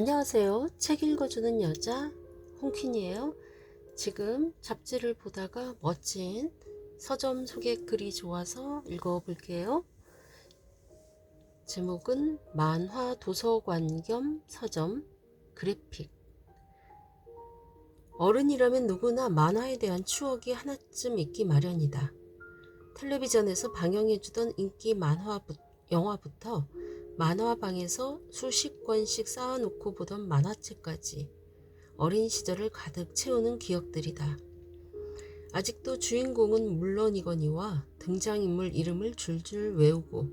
안녕하세요. 책 읽어주는 여자 홍퀸이에요. 지금 잡지를 보다가 멋진 서점 소개 글이 좋아서 읽어볼게요. 제목은 만화 도서관 겸 서점 그래픽. 어른이라면 누구나 만화에 대한 추억이 하나쯤 있기 마련이다. 텔레비전에서 방영해주던 인기 영화부터 만화방에서 수십 권씩 쌓아놓고 보던 만화책까지 어린 시절을 가득 채우는 기억들이다. 아직도 주인공은 물론이거니와 등장인물 이름을 줄줄 외우고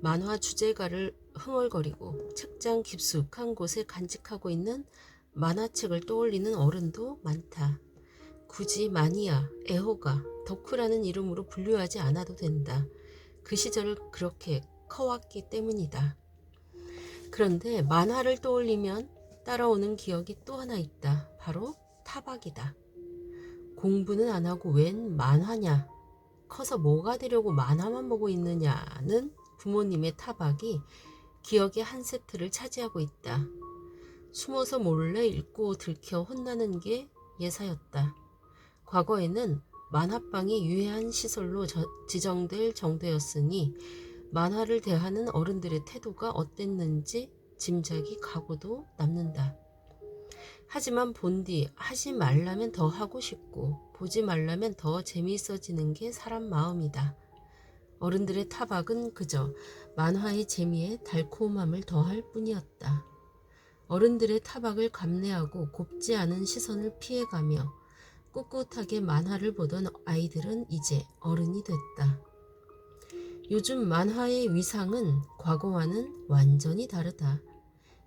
만화 주제가를 흥얼거리고 책장 깊숙한 곳에 간직하고 있는 만화책을 떠올리는 어른도 많다. 굳이 마니아, 애호가, 덕후라는 이름으로 분류하지 않아도 된다. 그 시절을 그렇게 커왔기 때문이다. 그런데 만화를 떠올리면 따라오는 기억이 또 하나 있다. 바로 타박이다. 공부는 안 하고 웬 만화냐? 커서 뭐가 되려고 만화만 보고 있느냐는 부모님의 타박이 기억의 한 세트를 차지하고 있다. 숨어서 몰래 읽고 들켜 혼나는 게 예사였다. 과거에는 만화방이 유해한 시설로 지정될 정도였으니 만화를 대하는 어른들의 태도가 어땠는지 짐작이 가고도 남는다. 하지만 본디 하지 말라면 더 하고 싶고 보지 말라면 더 재미있어지는 게 사람 마음이다. 어른들의 타박은 그저 만화의 재미에 달콤함을 더할 뿐이었다. 어른들의 타박을 감내하고 곱지 않은 시선을 피해가며 꿋꿋하게 만화를 보던 아이들은 이제 어른이 됐다. 요즘 만화의 위상은 과거와는 완전히 다르다.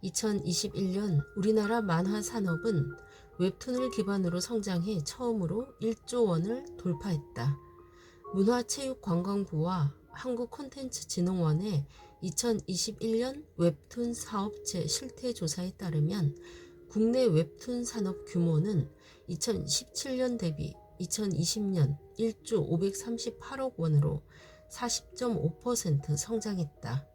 2021년 우리나라 만화 산업은 웹툰을 기반으로 성장해 처음으로 1조 원을 돌파했다. 문화체육관광부와 한국콘텐츠진흥원의 2021년 웹툰 사업체 실태조사에 따르면 국내 웹툰 산업 규모는 2017년 대비 2020년 1조 538억 원으로 40.5% 성장했다.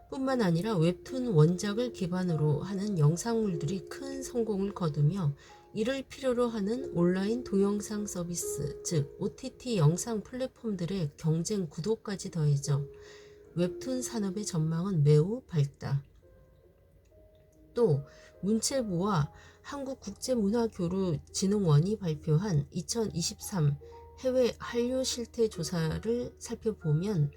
뿐만 아니라 웹툰 원작을 기반으로 하는 영상물들이 큰 성공을 거두며 이를 필요로 하는 온라인 동영상 서비스, 즉 OTT 영상 플랫폼들의 경쟁 구도까지 더해져 웹툰 산업의 전망은 매우 밝다. 또 문체부와 한국국제문화교류진흥원이 발표한 2023 해외 한류 실태 조사를 살펴보면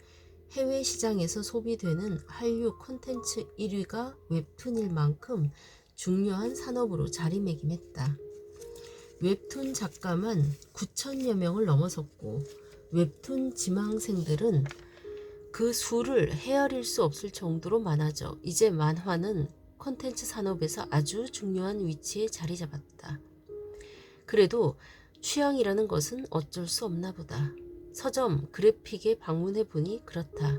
해외 시장에서 소비되는 한류 콘텐츠 1위가 웹툰일 만큼 중요한 산업으로 자리매김했다. 웹툰 작가만 9천여 명을 넘어섰고 웹툰 지망생들은 그 수를 헤아릴 수 없을 정도로 많아져 이제 만화는 콘텐츠 산업에서 아주 중요한 위치에 자리 잡았다. 그래도 취향이라는 것은 어쩔 수 없나 보다. 서점, 그래픽에 방문해 보니 그렇다.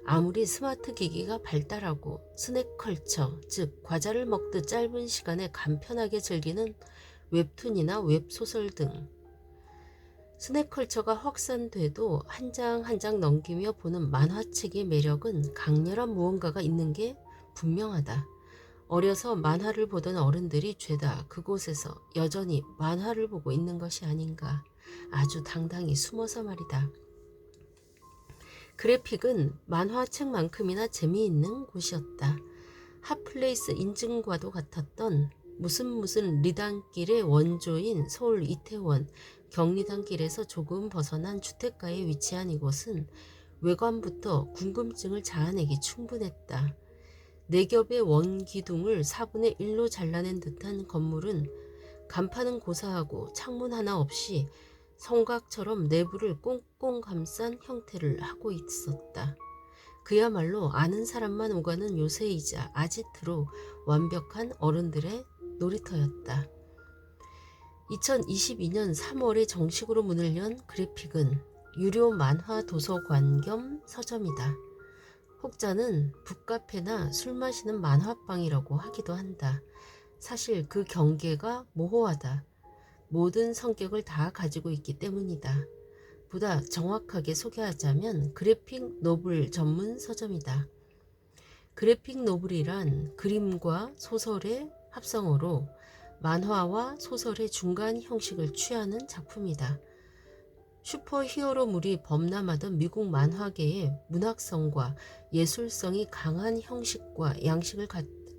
아무리 스마트 기기가 발달하고 스낵컬처, 즉 과자를 먹듯 짧은 시간에 간편하게 즐기는 웹툰이나 웹소설 등 스낵컬처가 확산돼도 한 장 한 장 넘기며 보는 만화책의 매력은 강렬한 무언가가 있는 게 분명하다. 어려서 만화를 보던 어른들이 죄다 그곳에서 여전히 만화를 보고 있는 것이 아닌가. 아주 당당히 숨어서 말이다. 그래픽은 만화책만큼이나 재미있는 곳이었다. 핫플레이스 인증과도 같았던 무슨 리단길의 원조인 서울 이태원 경리단길에서 조금 벗어난 주택가에 위치한 이곳은 외관부터 궁금증을 자아내기 충분했다. 4겹의 원기둥을 4분의 1로 잘라낸 듯한 건물은 간판은 고사하고 창문 하나 없이 성곽처럼 내부를 꽁꽁 감싼 형태를 하고 있었다. 그야말로 아는 사람만 오가는 요새이자 아지트로 완벽한 어른들의 놀이터였다. 2022년 3월에 정식으로 문을 연 그래픽은 유료 만화 도서관 겸 서점이다. 혹자는 북카페나 술 마시는 만화방이라고 하기도 한다. 사실 그 경계가 모호하다. 모든 성격을 다 가지고 있기 때문이다. 보다 정확하게 소개하자면 그래픽 노블 전문 서점이다. 그래픽 노블이란 그림과 소설의 합성어로 만화와 소설의 중간 형식을 취하는 작품이다. 슈퍼히어로물이 범람하던 미국 만화계의 문학성과 예술성이 강한 형식과 양식을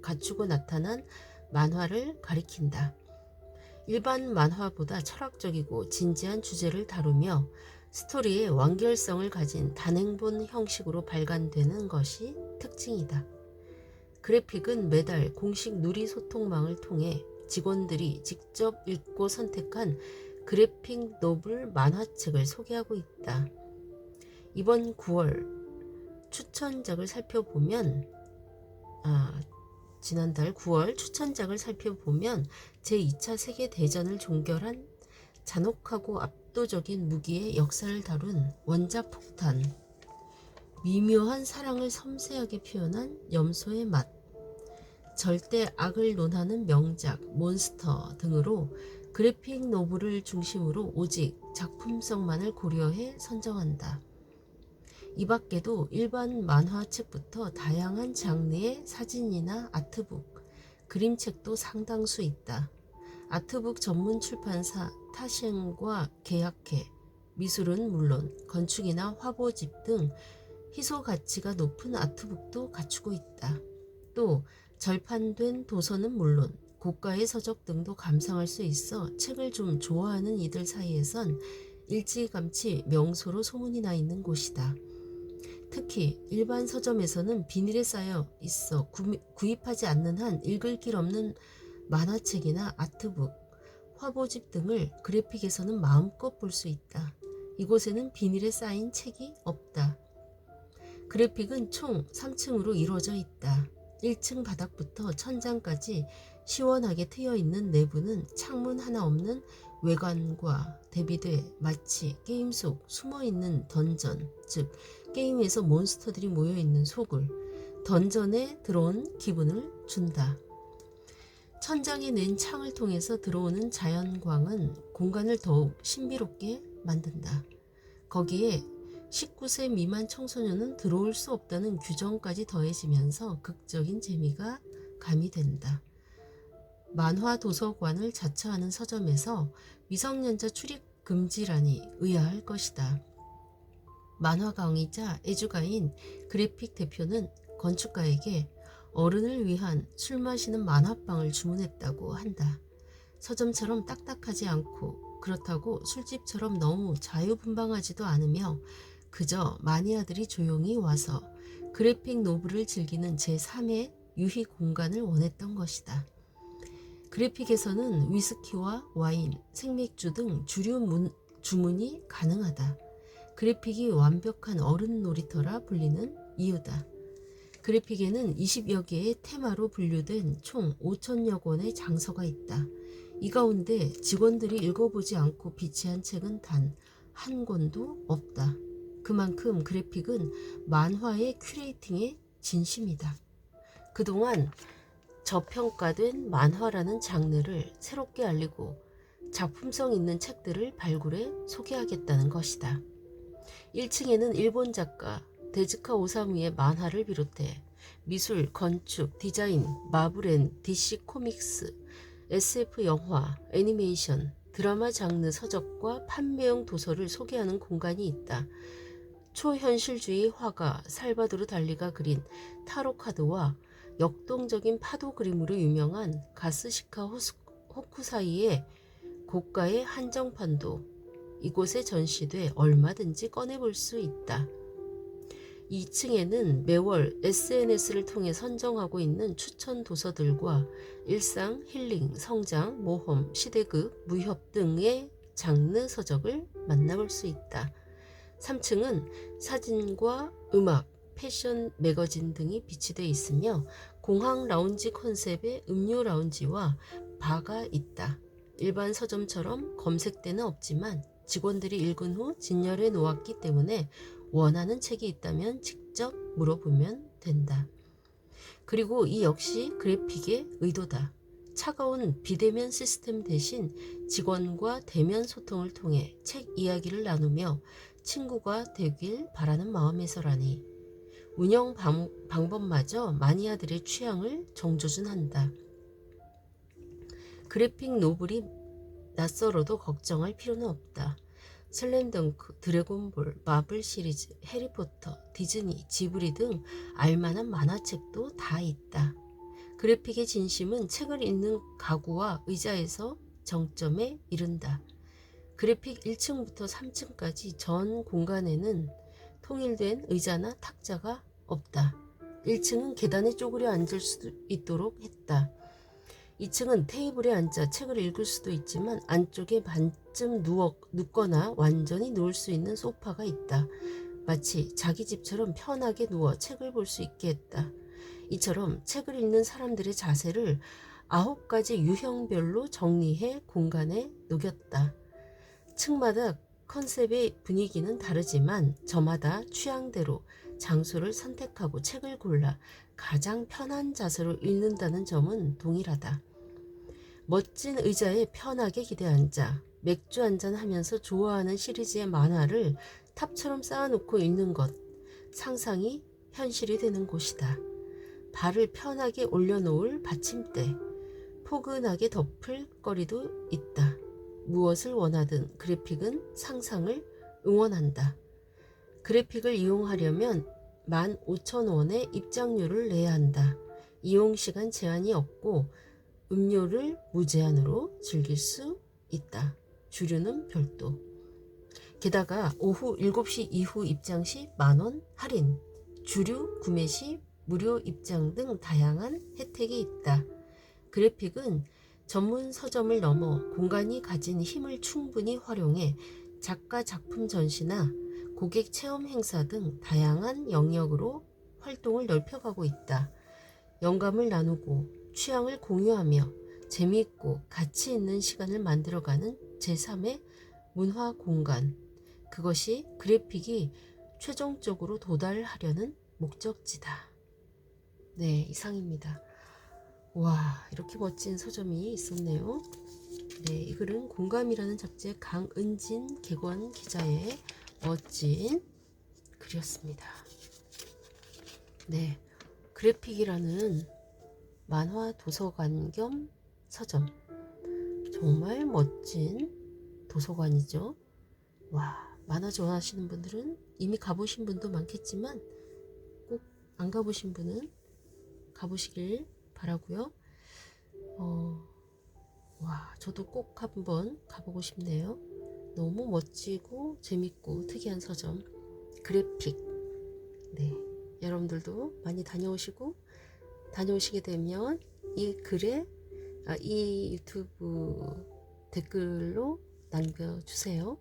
갖추고 나타난 만화를 가리킨다. 일반 만화보다 철학적이고 진지한 주제를 다루며 스토리의 완결성을 가진 단행본 형식으로 발간되는 것이 특징이다. 그래픽은 매달 공식 누리 소통망을 통해 직원들이 직접 읽고 선택한 그래픽 노블 만화책을 소개하고 있다. 이번 9월 추천작을 살펴보면 지난달 9월 추천작을 살펴보면 제2차 세계대전을 종결한 잔혹하고 압도적인 무기의 역사를 다룬 원자 폭탄, 미묘한 사랑을 섬세하게 표현한 염소의 맛, 절대 악을 논하는 명작 몬스터 등으로 그래픽 노블을 중심으로 오직 작품성만을 고려해 선정한다. 이 밖에도 일반 만화책부터 다양한 장르의 사진이나 아트북, 그림책도 상당수 있다. 아트북 전문 출판사 타셴과 계약해 미술은 물론 건축이나 화보집 등 희소 가치가 높은 아트북도 갖추고 있다. 또 절판된 도서는 물론 고가의 서적 등도 감상할 수 있어 책을 좀 좋아하는 이들 사이에선 일찌감치 명소로 소문이 나 있는 곳이다. 특히 일반 서점에서는 비닐에 쌓여 있어 구입하지 않는 한 읽을 길 없는 만화책이나 아트북, 화보집 등을 그래픽에서는 마음껏 볼 수 있다. 이곳에는 비닐에 쌓인 책이 없다. 그래픽은 총 3층으로 이루어져 있다. 1층 바닥부터 천장까지 시원하게 트여있는 내부는 창문 하나 없는 외관과 대비돼 마치 게임 속 숨어있는 던전, 즉 게임에서 몬스터들이 모여있는 속을 던전에 들어온 기분을 준다. 천장에 낸 창을 통해서 들어오는 자연광은 공간을 더욱 신비롭게 만든다. 거기에 19세 미만 청소년은 들어올 수 없다는 규정까지 더해지면서 극적인 재미가 가미된다. 만화 도서관을 자처하는 서점에서 미성년자 출입 금지란이 의아할 것이다. 만화 강의자 애주가인 그래픽 대표는 건축가에게 어른을 위한 술 마시는 만화방을 주문했다고 한다. 서점처럼 딱딱하지 않고 그렇다고 술집처럼 너무 자유분방하지도 않으며 그저 마니아들이 조용히 와서 그래픽 노블을 즐기는 제3의 유희 공간을 원했던 것이다. 그래픽에서는 위스키와 와인, 생맥주 등 주류 주문이 가능하다. 그래픽이 완벽한 어른 놀이터라 불리는 이유다. 그래픽에는 20여 개의 테마로 분류된 총 5천여 권의 장서가 있다. 이 가운데 직원들이 읽어보지 않고 비치한 책은 단 한 권도 없다. 그만큼 그래픽은 만화의 큐레이팅의 진심이다. 그동안 저평가된 만화라는 장르를 새롭게 알리고 작품성 있는 책들을 발굴해 소개하겠다는 것이다. 1층에는 일본 작가 데즈카 오사무의 만화를 비롯해 미술, 건축, 디자인, 마블 앤 DC 코믹스, SF 영화, 애니메이션, 드라마 장르 서적과 판매용 도서를 소개하는 공간이 있다. 초현실주의 화가 살바도르 달리가 그린 타로 카드와 역동적인 파도 그림으로 유명한 가스시카 호쿠사이의 고가의 한정판도 이곳에 전시돼 얼마든지 꺼내볼 수 있다. 2층에는 매월 SNS를 통해 선정하고 있는 추천 도서들과 일상, 힐링, 성장, 모험, 시대극, 무협 등의 장르 서적을 만나볼 수 있다. 3층은 사진과 음악, 패션, 매거진 등이 비치되어 있으며 공항 라운지 컨셉의 음료 라운지와 바가 있다. 일반 서점처럼 검색대는 없지만 직원들이 읽은 후 진열해 놓았기 때문에 원하는 책이 있다면 직접 물어보면 된다. 그리고 이 역시 그래픽의 의도다. 차가운 비대면 시스템 대신 직원과 대면 소통을 통해 책 이야기를 나누며 친구가 되길 바라는 마음에서라니. 운영 방법마저 마니아들의 취향을 정조준한다. 그래픽 노블이 낯설어도 걱정할 필요는 없다. 슬램덩크, 드래곤볼, 마블 시리즈, 해리포터, 디즈니, 지브리 등 알만한 만화책도 다 있다. 그래픽의 진심은 책을 읽는 가구와 의자에서 정점에 이른다. 그래픽 1층부터 3층까지 전 공간에는 통일된 의자나 탁자가 없다. 1층은 계단에 쪼그려 앉을 수 있도록 했다. 2층은 테이블에 앉아 책을 읽을 수도 있지만 안쪽에 반쯤 눕거나 완전히 누울 수 있는 소파가 있다. 마치 자기 집처럼 편하게 누워 책을 볼 수 있게 했다. 이처럼 책을 읽는 사람들의 자세를 9가지 유형별로 정리해 공간에 녹였다. 층마다 컨셉의 분위기는 다르지만 저마다 취향대로 장소를 선택하고 책을 골라 가장 편한 자세로 읽는다는 점은 동일하다. 멋진 의자에 편하게 기대앉아 맥주 한잔 하면서 좋아하는 시리즈의 만화를 탑처럼 쌓아놓고 읽는 것, 상상이 현실이 되는 곳이다. 발을 편하게 올려놓을 받침대, 포근하게 덮을 거리도 있다. 무엇을 원하든 그래픽은 상상을 응원한다. 그래픽을 이용하려면 15,000원의 입장료를 내야 한다. 이용시간 제한이 없고 음료를 무제한으로 즐길 수 있다. 주류는 별도. 게다가 오후 7시 이후 입장 시 만원 할인, 주류 구매 시 무료 입장 등 다양한 혜택이 있다. 그래픽은 전문 서점을 넘어 공간이 가진 힘을 충분히 활용해 작가 작품 전시나 고객 체험 행사 등 다양한 영역으로 활동을 넓혀가고 있다. 영감을 나누고 취향을 공유하며 재미있고 가치 있는 시간을 만들어가는 제3의 문화 공간. 그것이 그래픽이 최종적으로 도달하려는 목적지다. 네, 이상입니다. 와, 이렇게 멋진 서점이 있었네요. 네, 이 글은 공감이라는 잡지의 강은진 개관 기자의 멋진 글이었습니다. 네, 그래픽이라는 만화 도서관 겸 서점. 정말 멋진 도서관이죠. 와, 만화 좋아하시는 분들은 이미 가보신 분도 많겠지만 꼭 안 가보신 분은 가보시길 바라고요. 와, 저도 꼭 한번 가보고 싶네요. 너무 멋지고 재밌고 특이한 서점 그래픽. 네, 여러분들도 많이 다녀오시게 되면 이 글에 이 유튜브 댓글로 남겨주세요.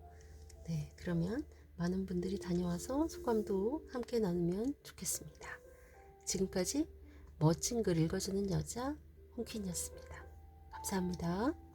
네, 그러면 많은 분들이 다녀와서 소감도 함께 나누면 좋겠습니다. 지금까지 멋진 글 읽어주는 여자 홍퀸이었습니다. 감사합니다.